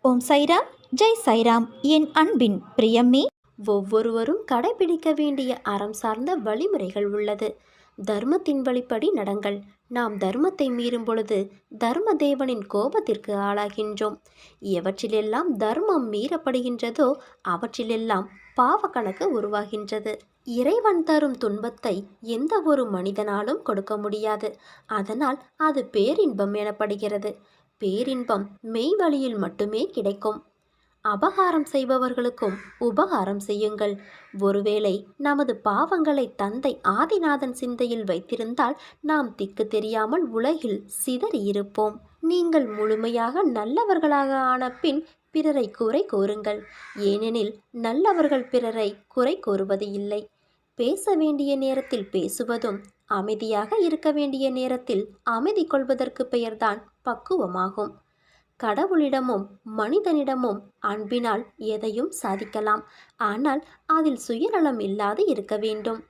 ஓம் சைராம், ஜெய் சைராம். என் அன்பின் பிரியமே, ஒவ்வொருவரும் கடைபிடிக்க வேண்டிய அறம் சார்ந்த வழிமுறைகள் உள்ளது. தர்மத்தின் வழிப்படி நடங்கள். நாம் தர்மத்தை மீறும் பொழுது தர்ம தேவனின் கோபத்திற்கு ஆளாகின்றோம். எவற்றிலெல்லாம் தர்மம் மீறப்படுகின்றதோ அவற்றிலெல்லாம் பாவ கணக்கு உருவாகின்றது. இறைவன் தரும் துன்பத்தை எந்த ஒரு மனிதனாலும் கொடுக்க முடியாது. அதனால் அது பேரின்பம் எனப்படுகிறது. பேரின்பம் மெய் வழியில் மட்டுமே கிடைக்கும். அபகாரம் செய்பவர்களுக்கும் உபகாரம் செய்யுங்கள். ஒருவேளை நமது பாவங்களை தந்தை ஆதிநாதன் சிந்தையில் வைத்திருந்தால் நாம் திக்கு தெரியாமல் உலகில் சிதறியிருப்போம். நீங்கள் முழுமையாக நல்லவர்களாக ஆன பின் பிறரை குறை கூறுங்கள். ஏனெனில் நல்லவர்கள் பிறரை குறை கூறுவது இல்லை. பேச வேண்டிய நேரத்தில் பேசுவதும் அமைதியாக இருக்க வேண்டிய நேரத்தில் அமைதி கொள்வதற்கு பெயர்தான் பக்குவமாகும். கடவுளிடமும் மனிதனிடமும் அன்பினால் எதையும் சாதிக்கலாம். ஆனால் அதில் சுயநலம் இல்லாது இருக்க வேண்டும்.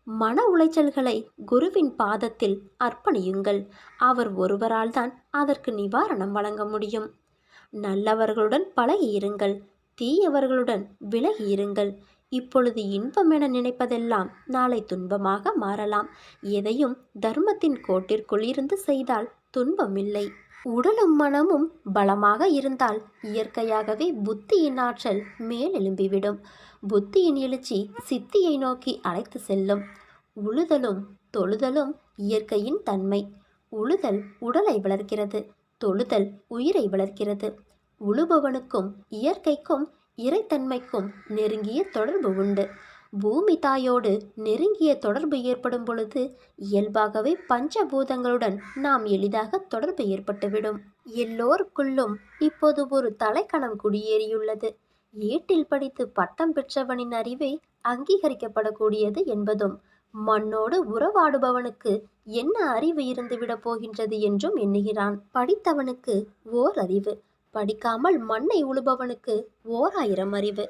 மன உளைச்சல்களை குருவின் பாதத்தில் அர்ப்பணியுங்கள். அவர் ஒருவரால் தான் அதற்கு நிவாரணம் வழங்க முடியும். நல்லவர்களுடன் பழகியிருங்கள், தீயவர்களுடன் விலகியிருங்கள். இப்பொழுது இன்பம் என நினைப்பதெல்லாம் நாளை துன்பமாக மாறலாம். எதையும் தர்மத்தின் கோட்டிற்குள் இருந்து செய்தால் துன்பமில்லை. உடலும் மனமும் பலமாக இருந்தால் இயற்கையாகவே புத்தியின் ஆற்றல் மேலெழும்பிவிடும். புத்தியின் எழுச்சி சித்தியை நோக்கி அழைத்து செல்லும். உழுதலும் தொழுதலும் இயற்கையின் தன்மை. உழுதல் உடலை வளர்க்கிறது, தொழுதல் உயிரை வளர்க்கிறது. உழுபவனுக்கும் இயற்கைக்கும் இறைத்தன்மைக்கும் நெருங்கிய தொடர்பு உண்டு. பூமி தாயோடு நெருங்கிய தொடர்பு ஏற்படும் பொழுது இயல்பாகவே பஞ்சபூதங்களுடன் நாம் எளிதாக தொடர்பு ஏற்பட்டுவிடும். எல்லோருக்குள்ளும் இப்போது ஒரு தலைக்கணம் குடியேறியுள்ளது. ஏட்டில் படித்து பட்டம் பெற்றவனின் அறிவே அங்கீகரிக்கப்படக்கூடியது என்பதும், மண்ணோடு உறவாடுபவனுக்கு என்ன அறிவு இருந்துவிடப் போகின்றது என்றும் எண்ணுகிறான். படித்தவனுக்கு ஓர் அறிவு, படிக்காமல் மண்ணை உழுபவனுக்கு 1000 அறிவு.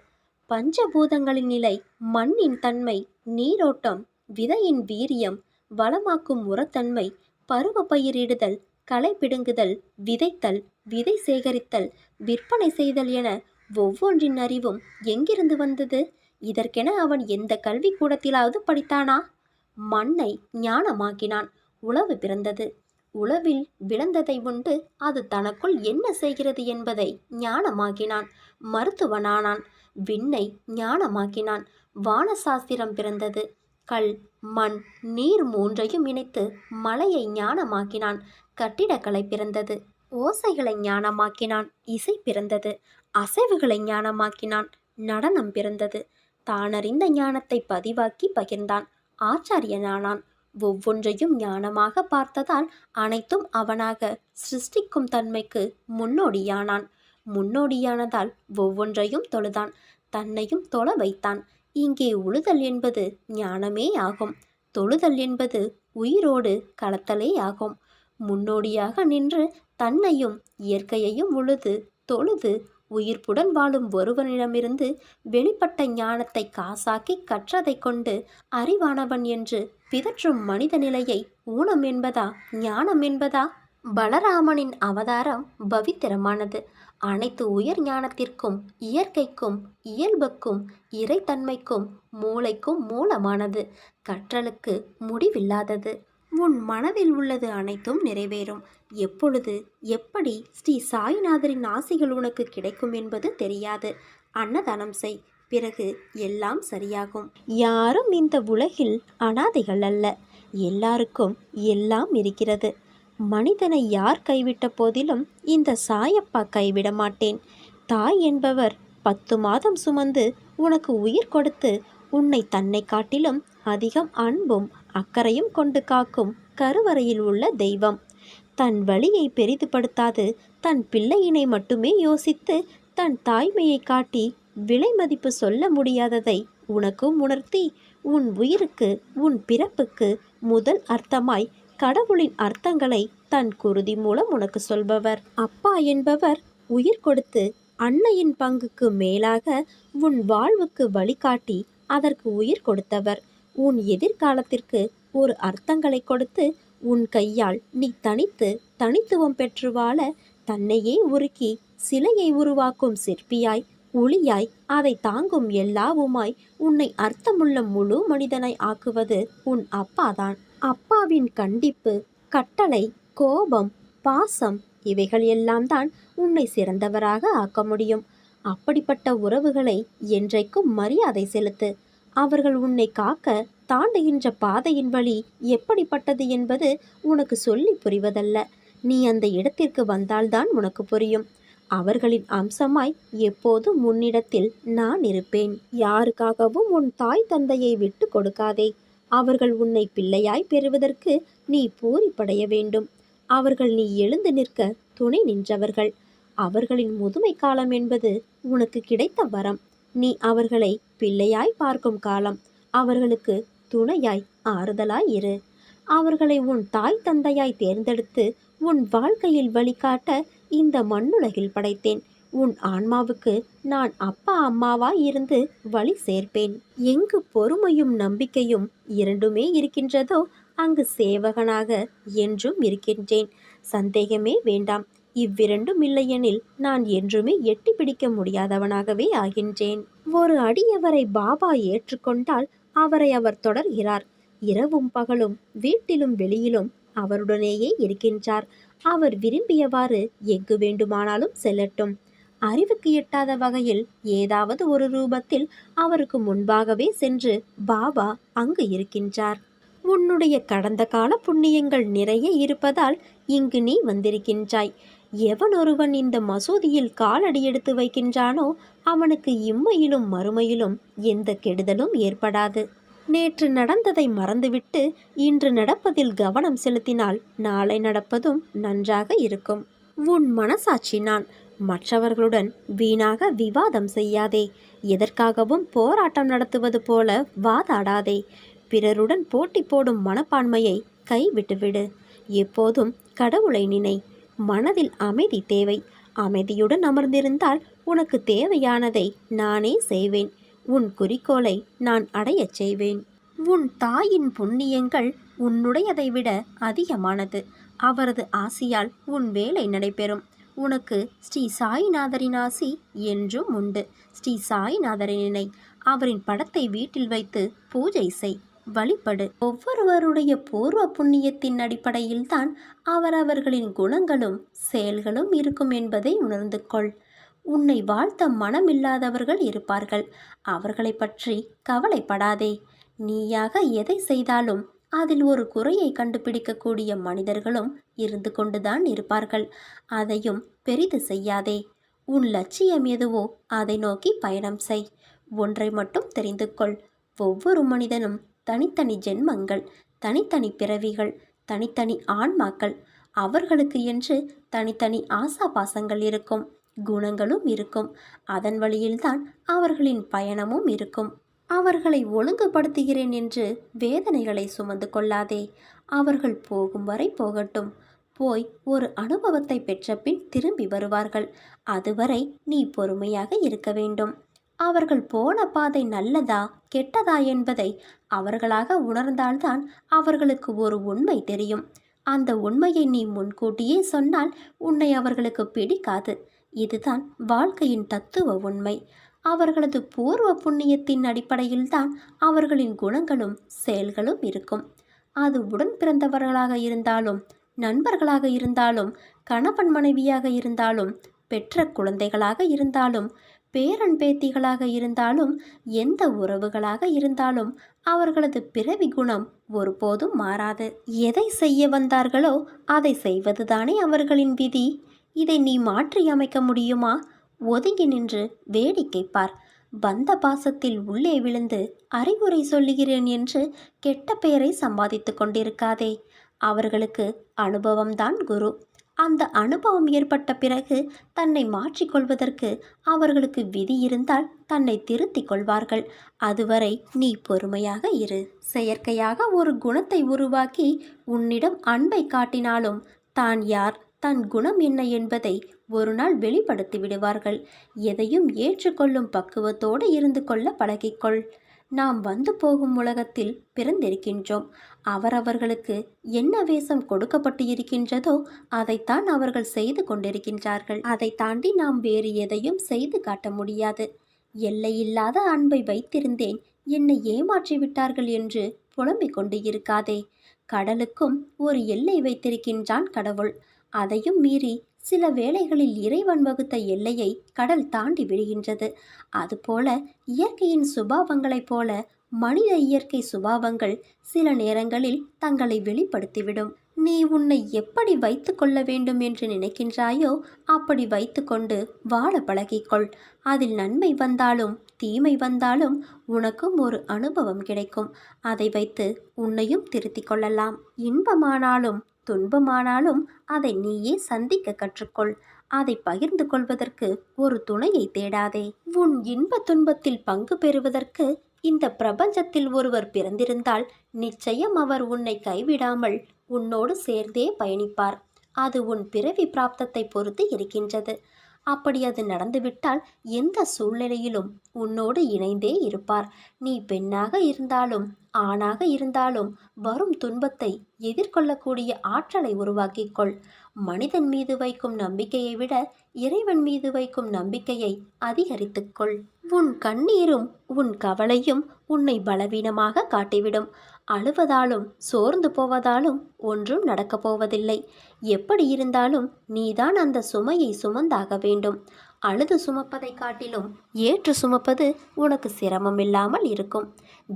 பஞ்சபூதங்களின் நிலை, மண்ணின் தன்மை, நீரோட்டம், விதையின் வீரியம், வளமாக்கும் உரத்தன்மை, பருவ பயிரிடுதல், களை பிடுங்குதல், விதைத்தல், விதை சேகரித்தல், விற்பனை செய்தல் என ஒவ்வொன்றின் அறிவும் எங்கிருந்து வந்தது? இதற்கென அவன் எந்த கல்வி கூடத்திலாவது படித்தானா? மண்ணை ஞானமாக்கினான். உழவு பிறந்தது. உழவில் விளைந்ததை உண்டு அது தனக்குள் என்ன செய்கிறது என்பதை ஞானமாக்கினான். மருத்துவனானான். விண்ணை ஞானமாக்கினான். வானசாஸ்திரம் பிறந்தது. கல், மண், நீர் மூன்றையும் இணைத்து மலையை ஞானமாக்கினான். கட்டிடக்கலை பிறந்தது. ஓசைகளை ஞானமாக்கினான். இசை பிறந்தது. அசைவுகளை ஞானமாக்கினான். நடனம் பிறந்தது. தானறிந்த ஞானத்தை பதிவாக்கி பகிர்ந்தான். ஆச்சாரியனானான். ஒவ்வொன்றையும் ஞானமாக பார்த்ததால் அனைத்தும் அவனாக சிருஷ்டிக்கும் தன்மைக்கு முன்னோடியானான். முன்னோடியானதால் ஒவ்வொன்றையும் தொழுதான். தன்னையும் தொழ வைத்தான். இங்கே உழுதல் என்பது ஞானமே ஆகும். தொழுதல் என்பது உயிரோடு கலத்தலே ஆகும். முன்னோடியாக நின்று தன்னையும் இயற்கையையும் உழுது தொழுது உயிர்ப்புடன் வாழும் ஒருவனிடமிருந்து வெளிப்பட்ட ஞானத்தை காசாக்கி கற்றதை கொண்டு அறிவானவன் என்று பிதற்றும் மனித நிலையை ஊனம் என்பதா ஞானம் என்பதா? பலராமனின் அவதாரம் பவித்திரமானது. அனைத்து உயர் ஞானத்திற்கும் இயற்கைக்கும் இயல்புக்கும் இறைத்தன்மைக்கும் மூளைக்கும் மூலமானது. கற்றலுக்கு முடிவில்லாதது. உன் மனதில் உள்ளது அனைத்தும் நிறைவேறும். எப்பொழுது எப்படி ஸ்ரீ சாய்நாதரின் ஆசிகள் உனக்கு கிடைக்கும் என்பது தெரியாது. அன்னதானம் செய், பிறகு எல்லாம் சரியாகும். யாரும் இந்த உலகில் அனாதைகள் அல்ல. எல்லாருக்கும் எல்லாம் இருக்கிறது. மனிதனை யார் கைவிட்ட போதிலும் இந்த சாயப்பா கைவிட மாட்டேன். தாய் என்பவர் 10 மாதம் சுமந்து உனக்கு உயிர் கொடுத்து உன்னை தன்னை காட்டிலும் அதிகம் அன்பும் அக்கறையும் கொண்டு காக்கும் கருவறையில் உள்ள தெய்வம். தன் வழியை பெரிதுபடுத்தாது தன் பிள்ளையினை மட்டுமே யோசித்து தன் தாய்மையை காட்டி விலை மதிப்பு சொல்ல முடியாததை உனக்கும் உணர்த்தி உன் உயிருக்கு உன் பிறப்புக்கு முதல் அர்த்தமாய் கடவுளின் அர்த்தங்களை தன் குருதி மூலம் உனக்கு சொல்பவர். அப்பா என்பவர் உயிர் கொடுத்து அன்னையின் பங்குக்கு மேலாக உன் வாழ்வுக்கு வழிகாட்டி அதற்கு உயிர் கொடுத்தவர். உன் எதிர்காலத்திற்கு ஒரு அர்த்தங்களை கொடுத்து உன் கையால் நீ தனித்து தனித்துவம் பெற்று வாழ தன்னையே உருக்கி சிலையை உருவாக்கும் சிற்பியாய், ஒளியாய், அதை தாங்கும் எல்லாவுமாய் உன்னை அர்த்தமுள்ள முழு மனிதனாய் ஆக்குவது உன் அப்பாதான். அப்பாவின் கண்டிப்பு, கட்டளை, கோபம், பாசம் இவைகள் எல்லாம் தான் உன்னை சிறந்தவராக ஆக்க முடியும். அப்படிப்பட்ட உறவுகளை என்றைக்கும் மரியாதை செலுத்து. அவர்கள் உன்னை காக்க தாண்டுகின்ற பாதையின் வழி எப்படிப்பட்டது என்பது உனக்கு சொல்லி புரிவதல்ல. நீ அந்த இடத்திற்கு வந்தால்தான் உனக்கு புரியும். அவர்களின் அம்சமாய் எப்போதும் முன்னிடத்தில் நான் இருப்பேன். யாருக்காகவும் உன் தாய் தந்தையை விட்டு கொடுக்காதே. அவர்கள் உன்னை பிள்ளையாய் பெறுவதற்கு நீ பூரிப்படைய வேண்டும். அவர்கள் நீ எழுந்து நிற்க துணை நின்றவர்கள். அவர்களின் முதுமை காலம் என்பது உனக்கு கிடைத்த வரம். நீ அவர்களை பிள்ளையாய் பார்க்கும் காலம். அவர்களுக்கு துணையாய், ஆறுதலாய் இரு. அவர்களை உன் தாய் தந்தையாய் தேர்ந்தெடுத்து உன் வாழ்க்கையில் வழிகாட்ட இந்த மண்ணுலகில் படைத்தேன். உன் ஆன்மாவுக்கு நான் அப்பா அம்மாவாய் இருந்து வழி சேர்ப்பேன். எங்கு பொறுமையும் நம்பிக்கையும் இரண்டுமே இருக்கின்றதோ அங்கு சேவகனாக என்றும் இருக்கின்றேன். சந்தேகமே வேண்டாம். இவ்விரண்டும் இல்லையெனில் நான் என்றுமே எட்டி பிடிக்க முடியாதவனாகவே ஆகின்றேன். ஒரு அடியவரை பாபா ஏற்றுக்கொண்டால் அவரை அவர் தொடர்கிறார். இரவும் பகலும், வீட்டிலும் வெளியிலும் அவருடனேயே இருக்கின்றார். அவர் விரும்பியவாறு எங்கு வேண்டுமானாலும் செல்லட்டும். அறிவுக்கு எட்டாத வகையில் ஏதாவது ஒரு ரூபத்தில் அவருக்கு முன்பாகவே சென்று பாபா அங்கு இருக்கின்றார். உன்னுடைய கடந்த கால புண்ணியங்கள் நிறைய இருப்பதால் இங்கு நீ வந்திருக்கின்றாய். எவனொருவன் இந்த மசூதியில் காலடி எடுத்து வைக்கின்றானோ அவனுக்கு இம்மையிலும் மறுமையிலும் எந்த கெடுதலும் ஏற்படாது. நேற்று நடந்ததை மறந்துவிட்டு இன்று நடப்பதில் கவனம் செலுத்தினால் நாளை நடப்பதும் நன்றாக இருக்கும். உன் மனசாட்சி நான். மற்றவர்களுடன் வீணாக விவாதம் செய்யாதே. எதற்காகவும் போராட்டம் நடத்துவது போல வாதாடாதே. பிறருடன் போட்டி போடும் மனப்பான்மையை கைவிட்டுவிடு. எப்போதும் கடவுளை நினை. மனதில் அமைதி தேவை. அமைதியுடன் அமர்ந்திருந்தால் உனக்கு தேவையானதை நானே செய்வேன். உன் குறிக்கோளை நான் அடையச் செய்வேன். உன் தாயின் புண்ணியங்கள் உன்னுடையதை விட அதிகமானது. அவரது ஆசியால் உன் வேலை நடைபெறும். உனக்கு ஸ்ரீ சாய்நாதரின் ஆசி என்றும் உண்டு. ஸ்ரீ சாய்நாதரை நினை. அவரின் படத்தை வீட்டில் வைத்து பூஜை செய், வழிபடு. ஒவ்வொருவருடைய பூர்வ புண்ணியத்தின் அடிப்படையில்தான் அவரவர்களின் குணங்களும் செயல்களும் இருக்கும் என்பதை உணர்ந்து கொள். உன்னை வாழ்த்த மனமில்லாதவர்கள் இருப்பார்கள். அவர்களை பற்றி கவலைப்படாதே. நீயாக எதை செய்தாலும் அதில் ஒரு குறையை கண்டுபிடிக்கக்கூடிய மனிதர்களும் இருந்து கொண்டுதான் இருப்பார்கள். அதையும் பெரிது செய்யாதே. உன் லட்சியம் எதுவோ அதை நோக்கி பயணம் செய். ஒன்றை மட்டும் தெரிந்து கொள். ஒவ்வொரு மனிதனும் தனித்தனி ஜென்மங்கள், தனித்தனி பிறவிகள், தனித்தனி ஆன்மாக்கள். அவர்களுக்கு என்று தனித்தனி ஆசாபாசங்கள் இருக்கும், குணங்களும் இருக்கும். அதன் வழியில்தான் அவர்களின் பயணமுும் இருக்கும். அவர்களை ஒழுங்குபடுத்துகிறேன் என்று வேதனைகளை சுமந்து கொள்ளாதே. அவர்கள் போகும் வரை போகட்டும். போய் ஒரு அனுபவத்தை பெற்ற பின் திரும்பி வருவார்கள். அதுவரை நீ பொறுமையாக இருக்க வேண்டும். அவர்கள் போன பாதை நல்லதா கெட்டதா என்பதை அவர்களாக உணர்ந்தால்தான் அவர்களுக்கு ஒரு உண்மை தெரியும். அந்த உண்மையை நீ முன்கூட்டியே சொன்னால் உன்னை அவர்களுக்கு பிடிக்காது. இதுதான் வாழ்க்கையின் தத்துவ உண்மை. அவர்களது பூர்வ புண்ணியத்தின் அடிப்படையில்தான் அவர்களின் குணங்களும் செயல்களும் இருக்கும். அது உடன் பிறந்தவர்களாக இருந்தாலும், நண்பர்களாக இருந்தாலும், கணவன் மனைவியாக இருந்தாலும், பெற்ற குழந்தைகளாக இருந்தாலும், பேரன் பேத்திகளாக இருந்தாலும், எந்த உறவுகளாக இருந்தாலும் அவர்களது பிறவி குணம் ஒருபோதும் மாறாது. எதை செய்ய வந்தார்களோ அதை செய்வதுதானே அவர்களின் விதி. இதை நீ மாற்றி அமைக்க முடியுமா? ஒதுங்கி நின்று வேடிக்கை பார். பந்த பாசத்தில் உள்ளே விழுந்து அறிவுரை சொல்லுகிறேன் என்று கெட்ட பெயரை சம்பாதித்து கொண்டிருக்காதே. அவர்களுக்கு அனுபவம்தான் குரு. அந்த அனுபவம் ஏற்பட்ட பிறகு தன்னை மாற்றிக்கொள்வதற்கு அவர்களுக்கு விதி இருந்தால் தன்னை திருத்திக் கொள்வார்கள். அதுவரை நீ பொறுமையாக இரு. செயற்கையாக ஒரு குணத்தை உருவாக்கி உன்னிடம் அன்பை காட்டினாலும் தான் யார், தன் குணம் என்ன என்பதை ஒரு நாள் வெளிப்படுத்தி விடுவார்கள். எதையும் ஏற்றுக்கொள்ளும் பக்குவத்தோடு இருந்து கொள்ள பழகிக்கொள். நாம் வந்து போகும் உலகத்தில் பிறந்திருக்கின்றோம். அவரவர்களுக்கு என்ன வேஷம் கொடுக்கப்பட்டு இருக்கின்றதோ அதைத்தான் அவர்கள் செய்து கொண்டிருக்கின்றார்கள். அதை தாண்டி நாம் வேறு எதையும் செய்து காட்ட முடியாது. எல்லையில்லாத அன்பை வைத்திருந்தேன், என்னை ஏமாற்றி விட்டார்கள் என்று புலம்பிக் கொண்டு இருக்காதே. கடலுக்கும் ஒரு எல்லை வைத்திருக்கின்றான் கடவுள். அதையும் மீறி சில வேளைகளில் இறைவன் வகுத்த எல்லையை கடல் தாண்டி விடுகின்றது. அதுபோல இயற்கையின் சுபாவங்களைப் போல மனித இயற்கை சுபாவங்கள் சில நேரங்களில் தங்களை வெளிப்படுத்திவிடும். நீ உன்னை எப்படி வைத்து கொள்ள வேண்டும் என்று நினைக்கின்றாயோ அப்படி வைத்துக்கொண்டு வாழ பழகிக்கொள். அதில் நன்மை வந்தாலும் தீமை வந்தாலும் உனக்கும் ஒரு அனுபவம் கிடைக்கும். அதை வைத்து உன்னையும் திருத்திக் கொள்ளலாம். இன்பமானாலும் துன்பமானாலும் அதை நீயே சந்திக்க கற்றுக்கொள். அதை பகிர்ந்து கொள்வதற்கு ஒரு துணையை தேடாதே. உன் இன்ப துன்பத்தில் பங்கு பெறுவதற்கு இந்த பிரபஞ்சத்தில் ஒருவர் பிறந்திருந்தால் நிச்சயம் அவர் உன்னை கைவிடாமல் உன்னோடு சேர்ந்தே பயணிப்பார். அது உன் பிறவி பிராப்தத்தை பொறுத்து இருக்கின்றது. அப்படி அது நடந்துவிட்டால் எந்த சூழ்நிலையிலும் உன்னோடு இணைந்தே இருப்பார். நீ பெண்ணாக இருந்தாலும் ஆணாக இருந்தாலும் வரும் துன்பத்தை எதிர்கொள்ளக்கூடிய ஆற்றலை உருவாக்கிக்கொள். மனிதன் மீது வைக்கும் நம்பிக்கையை விட இறைவன் மீது வைக்கும் நம்பிக்கையை அதிகரித்துக்கொள். உன் கண்ணீரும் உன் கவலையும் உன்னை பலவீனமாக காட்டிவிடும். அழுவதாலும் சோர்ந்து போவதாலும் ஒன்றும் நடக்கப் போவதில்லை. எப்படி இருந்தாலும் நீதான் அந்த சுமையை சுமந்தாக வேண்டும். அழுது சுமப்பதை காட்டிலும் ஏற்று சுமப்பது உனக்கு சிரமமில்லாமல் இருக்கும்.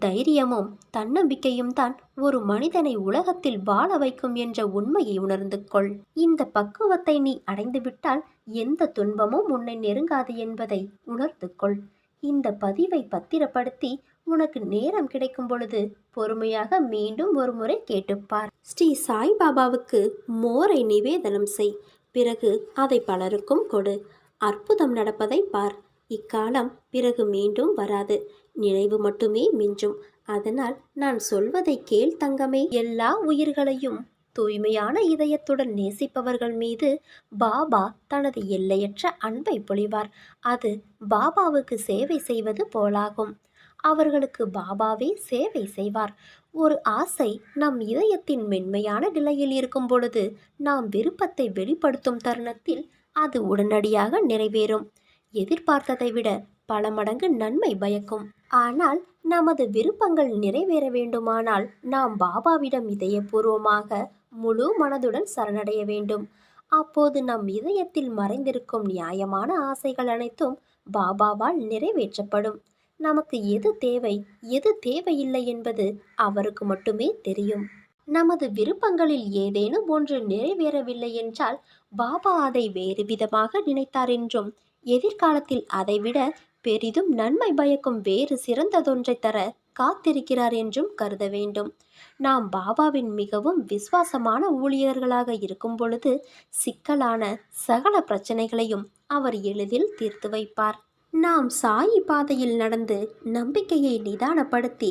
தைரியமும் தன்னம்பிக்கையும் தான் ஒரு மனிதனை உலகத்தில் வாழ வைக்கும் என்ற உண்மையை உணர்ந்து கொள். இந்த பக்குவத்தை நீ அடைந்துவிட்டால் எந்த துன்பமும் உன்னை நெருங்காது என்பதை உணர்ந்து கொள். இந்த பதிவை பத்திரப்படுத்தி உனக்கு நேரம் கிடைக்கும் பொழுது பொறுமையாக மீண்டும் ஒரு முறை கேட்டுப்பார். ஸ்ரீ சாய்பாபாவுக்கு மோரை நிவேதனம் செய். பிறகு அதை பலருக்கும் கொடு. அற்புதம் நடப்பதை பார். இக்காலம் பிறகு மீண்டும் வராது. நினைவு மட்டுமே மிஞ்சும். அதனால் நான் சொல்வதை கேள் தங்கமே. எல்லா உயிர்களையும் தூய்மையான இதயத்துடன் நேசிப்பவர்கள் மீது பாபா தனது எல்லையற்ற அன்பை பொழிவார். அது பாபாவுக்கு சேவை செய்வது போலாகும். அவர்களுக்கு பாபாவே சேவை செய்வார். ஒரு ஆசை நம் இதயத்தின் மென்மையான நிலையில் இருக்கும் பொழுது நாம் விருப்பத்தை வெளிப்படுத்தும் தருணத்தில் அது உடனடியாக நிறைவேறும். எதிர்பார்த்ததை விட பல மடங்கு நன்மை பயக்கும். ஆனால் நமது விருப்பங்கள் நிறைவேற வேண்டுமானால் நாம் பாபாவிடம் இதயபூர்வமாக முழு மனதுடன் சரணடைய வேண்டும். அப்போது நம் இதயத்தில் மறைந்திருக்கும் நியாயமான ஆசைகள் அனைத்தும் பாபாவால் நிறைவேற்றப்படும். நமக்கு எது தேவை எது தேவையில்லை என்பது அவருக்கு மட்டுமே தெரியும். நமது விருப்பங்களில் ஏதேனும் ஒன்று நிறைவேறவில்லை என்றால் பாபா அதை வேறு விதமாக நினைத்தார் என்றும் எதிர்காலத்தில் அதைவிட பெரிதும் நன்மை பயக்கும் வேறு சிறந்ததொன்றை தர காத்திருக்கிறார் என்றும் கருத வேண்டும். நாம் பாபாவின் மிகவும் விசுவாசமான ஊழியர்களாக இருக்கும் பொழுது சிக்கலான சகல பிரச்சனைகளையும் அவர் எளிதில் தீர்த்து வைப்பார். நாம் சாயி பாதையில் நடந்து நம்பிக்கையை நிதானப்படுத்தி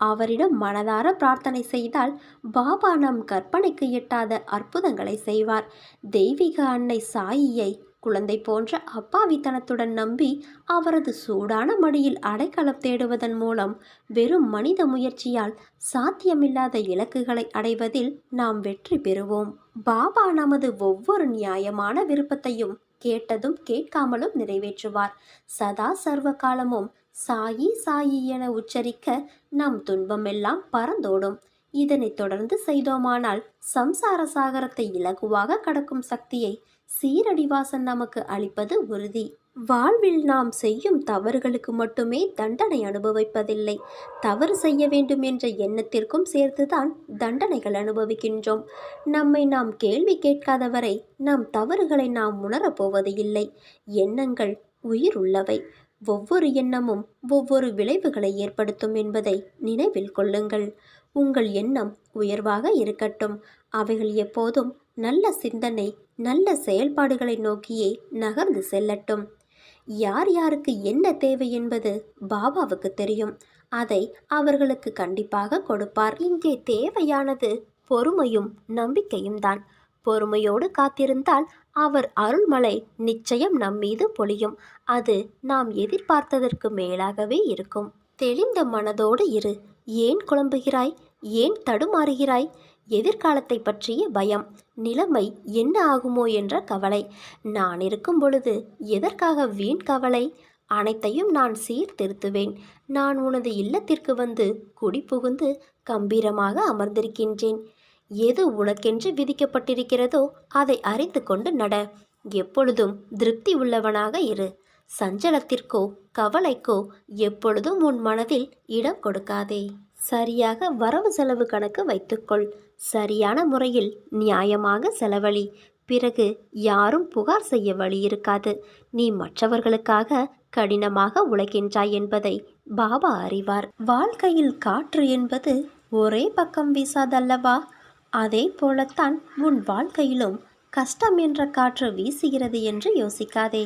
அவரிடம் மனதார பிரார்த்தனை செய்தால் பாபா நம் கற்பனைக்கு எட்டாத அற்புதங்களை செய்வார். தெய்வீக அன்னை சாயியை குழந்தை போன்ற அப்பாவித்தனத்துடன் நம்பி அவரது சூடான மடியில் அடைக்கலம் தேடுவதன் மூலம் வெறும் மனித முயற்சியால் சாத்தியமில்லாத இலக்குகளை அடைவதில் நாம் வெற்றி பெறுவோம். பாபா நமது ஒவ்வொரு நியாயமான விருப்பத்தையும் கேட்டதும் கேட்காமலும் நிறைவேற்றுவார். சதா சர்வ காலமும் சாயி சாயி என உச்சரிக்க நம் துன்பமெல்லாம் பறந்தோடும். இதனை தொடர்ந்து செய்தோமானால் சம்சார சாகரத்தை இலகுவாக கடக்கும் சக்தியை சீரடிவாசன் நமக்கு அளிப்பது உறுதி. வாழ்வில் நாம் செய்யும் தவறுகளுக்கு மட்டுமே தண்டனை அனுபவிப்பதில்லை. தவறு செய்ய வேண்டும் என்ற எண்ணத்திற்கும் சேர்த்துதான் தண்டனைகள் அனுபவிக்கின்றோம். நம்மை நாம் கேள்வி கேட்காதவரை நம் தவறுகளை நாம் உணரப்போவது இல்லை. எண்ணங்கள் உயிர் உள்ளவை. ஒவ்வொரு எண்ணமும் ஒவ்வொரு விளைவுகளை ஏற்படுத்தும் என்பதை நினைவில் கொள்ளுங்கள். உங்கள் எண்ணம் உயர்வாக இருக்கட்டும். அவைகள் எப்போதும் நல்ல சிந்தனை நல்ல செயல்பாடுகளை நோக்கியே நகர்ந்து செல்லட்டும். யார் யாருக்கு என்ன தேவை என்பது பாபாவுக்கு தெரியும். அதை அவர்களுக்கு கண்டிப்பாக கொடுப்பார். இங்கே தேவையானது பொறுமையும் நம்பிக்கையும் தான். பொறுமையோடு காத்திருந்தால் அவர் அருள்மழை நிச்சயம் நம்மீது பொழியும். அது நாம் எதிர்பார்த்ததற்கு மேலாகவே இருக்கும். தெளிந்த மனதோடு இரு. ஏன் குழம்புகிறாய்? ஏன் தடுமாறுகிறாய்? எதிர்காலத்தை பற்றிய பயம், நிலைமை என்ன ஆகுமோ என்ற கவலை. நான் இருக்கும் பொழுது எதற்காக வீண் கவலை? அனைத்தையும் நான் சீர்திருத்துவேன். நான் உனது இல்லத்திற்கு வந்து குடி புகுந்து கம்பீரமாக அமர்ந்திருக்கின்றேன். எது உனக்கென்று விதிக்கப்பட்டிருக்கிறதோ அதை அறிந்து கொண்டு நட. எப்பொழுதும் திருப்தி உள்ளவனாக இரு. சஞ்சலத்திற்கோ கவலைக்கோ எப்பொழுதும் உன் மனதில் இடம் கொடுக்காதே. சரியாக வரவு செலவு கணக்கு வைத்துக்கொள். சரியான முறையில் நியாயமாக செலவழி. பிறகு யாரும் புகார் செய்ய வழி இருக்காது. நீ மற்றவர்களுக்காக கடினமாக உழைக்கின்றாய் என்பதை பாபா அறிவார். வாழ்க்கையில் காற்று என்பது ஒரே பக்கம் வீசாதல்லவா? அதே போலத்தான் உன் வாழ்க்கையிலும் கஷ்டம் என்ற காற்று வீசுகிறது என்று யோசிக்காதே.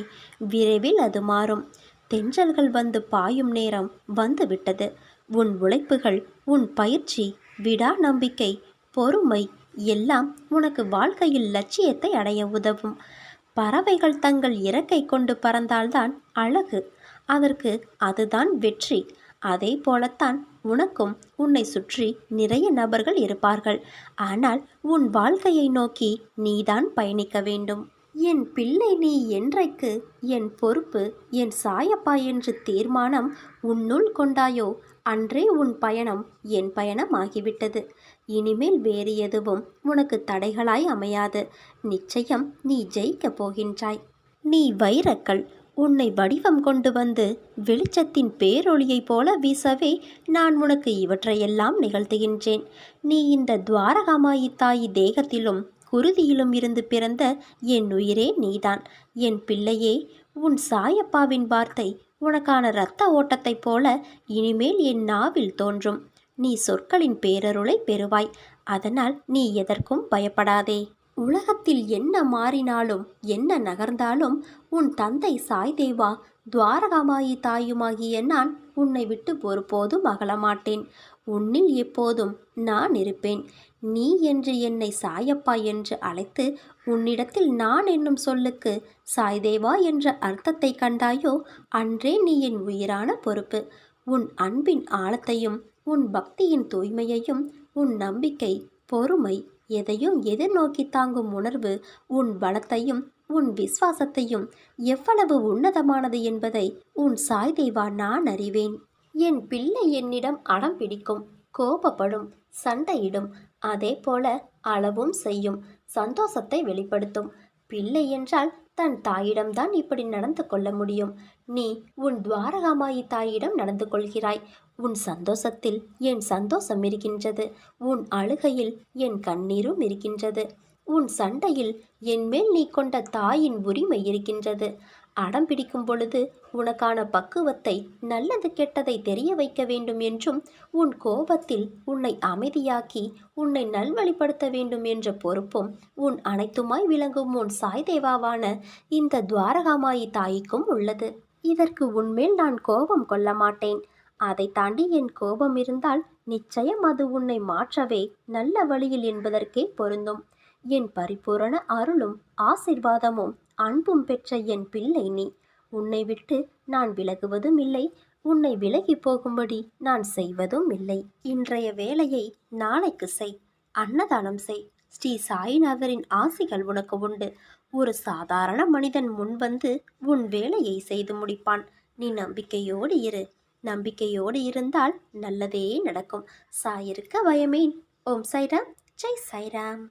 விரைவில் அது மாறும். தென்றல்கள் வந்து பாயும் நேரம் வந்துவிட்டது. உன் உழைப்புகள், உன் பயிற்சி, விடா நம்பிக்கை, பொறுமை எல்லாம் உனக்கு வாழ்க்கையில் லட்சியத்தை அடைய உதவும். பறவைகள் தங்கள் இறக்கை கொண்டு பறந்தால்தான் அழகு. அதற்கு அதுதான் வெற்றி. அதே போலத்தான் உனக்கும் உன்னை சுற்றி நிறைய நபர்கள் இருப்பார்கள். ஆனால் உன் வாழ்க்கையை நோக்கி நீதான் பயணிக்க வேண்டும். என் பிள்ளை, நீ என்றைக்கு என் பொறுப்பு, என் சாயப்பா என்று தீர்மானம் உன்னுள் கொண்டாயோ அன்றே உன் பயணம் என் பயணம் ஆகிவிட்டது. இனிமேல் வேறு எதுவும் உனக்கு தடைகளாய் அமையாது. நிச்சயம் நீ ஜெயிக்கப் போகின்றாய். நீ வைரக்கல். உன்னை வடிவம் கொண்டு வந்து வெளிச்சத்தின் பேரொளியைப் போல வீசவே நான் உனக்கு இவற்றையெல்லாம் நிகழ்த்துகின்றேன். நீ இந்த துவாரகாமாயி தாயி தேகத்திலும் குருதியிலும் இருந்து பிறந்த என் உயிரே நீதான். என் பிள்ளையே, உன் சாயப்பாவின் வார்த்தை உனக்கான இரத்த ஓட்டத்தைப் போல இனிமேல் என் நாவில் தோன்றும். நீ சொற்களின் பேரருளை பெறுவாய். அதனால் நீ எதற்கும் பயப்படாதே. உலகத்தில் என்ன மாறினாலும் என்ன நகர்ந்தாலும் உன் தந்தை சாய்தேவா, துவாரகாமாயி தாயுமாகிய நான் உன்னை விட்டு ஒருபோதும் அகலமாட்டேன். உன்னில் எப்போதும் நான் இருப்பேன். நீ என்று என்னை சாயப்பா என்று அழைத்து உன்னிடத்தில் நான் என்னும் சொல்லுக்கு சாய்தேவா என்ற அர்த்தத்தை கண்டாயோ அன்றே நீ என் உயிரான பொறுப்பு. உன் அன்பின் ஆழத்தையும் உன் பக்தியின் தூய்மையையும் உன் நம்பிக்கை, பொறுமை எதையும் எதிர்நோக்கி தாங்கும் உணர்வு, உன் பலத்தையும் உன் விசுவாசத்தையும் எவ்வளவு உன்னதமானது என்பதை உன் சாய்தேவா நான் அறிவேன். என் பிள்ளை என்னிடம் அடம் பிடிக்கும், கோபப்படும், சண்டையிடும். அதே போல அளவும் செய்யும், சந்தோஷத்தை வெளிப்படுத்தும். பிள்ளை என்றால் தன் தாயிடம்தான் இப்படி நடந்து கொள்ள முடியும். நீ உன் துவாரகாமாயி தாயிடம் நடந்து கொள்கிறாய். உன் சந்தோஷத்தில் என் சந்தோஷம் இருக்கின்றது. உன் அழுகையில் என் கண்ணீரும் இருக்கின்றது. உன் சண்டையில் என்மேல் நீ கொண்ட தாயின் உரிமை இருக்கின்றது. அடம் பிடிக்கும் பொழுது உனக்கான பக்குவத்தை, நல்லது கெட்டதை தெரிய வைக்க வேண்டும் என்றும், உன் கோபத்தில் உன்னை அமைதியாக்கி உன்னை நல்வழிப்படுத்த வேண்டும் என்ற பொறுப்பும் உன் அனைத்துமாய் விளங்கும் உன் சாய்தேவாவான இந்த துவாரகாமாயி தாய்க்கும் உள்ளது. இதற்கு உன்மேல் நான் கோபம் கொள்ள மாட்டேன். அதை தாண்டி என் கோபம் இருந்தால் நிச்சயம் அது உன்னை மாற்றவே நல்ல வழியில் என்பதற்கே பொருந்தும். என் பரிபூரண அருளும் ஆசிர்வாதமும் அன்பும் பெற்ற என் பிள்ளை நீ. உன்னை விட்டு நான் விலகுவதும் இல்லை, உன்னை விலகி போகும்படி நான் செய்வதும் இல்லை. இன்றைய வேலையை நாளைக்கு செய். அன்னதானம் செய். ஸ்ரீ சாய்நாதரின் ஆசிகள் உனக்கு உண்டு. ஒரு சாதாரண மனிதன் முன்வந்து உன் வேலையை செய்து முடிப்பான். நீ நம்பிக்கையோடு இரு. நம்பிக்கையோடு இருந்தால் நல்லதே நடக்கும். சாயிருக்க பயமேன். ஓம் சாய்ராம். ஜெய் சாய்ராம்.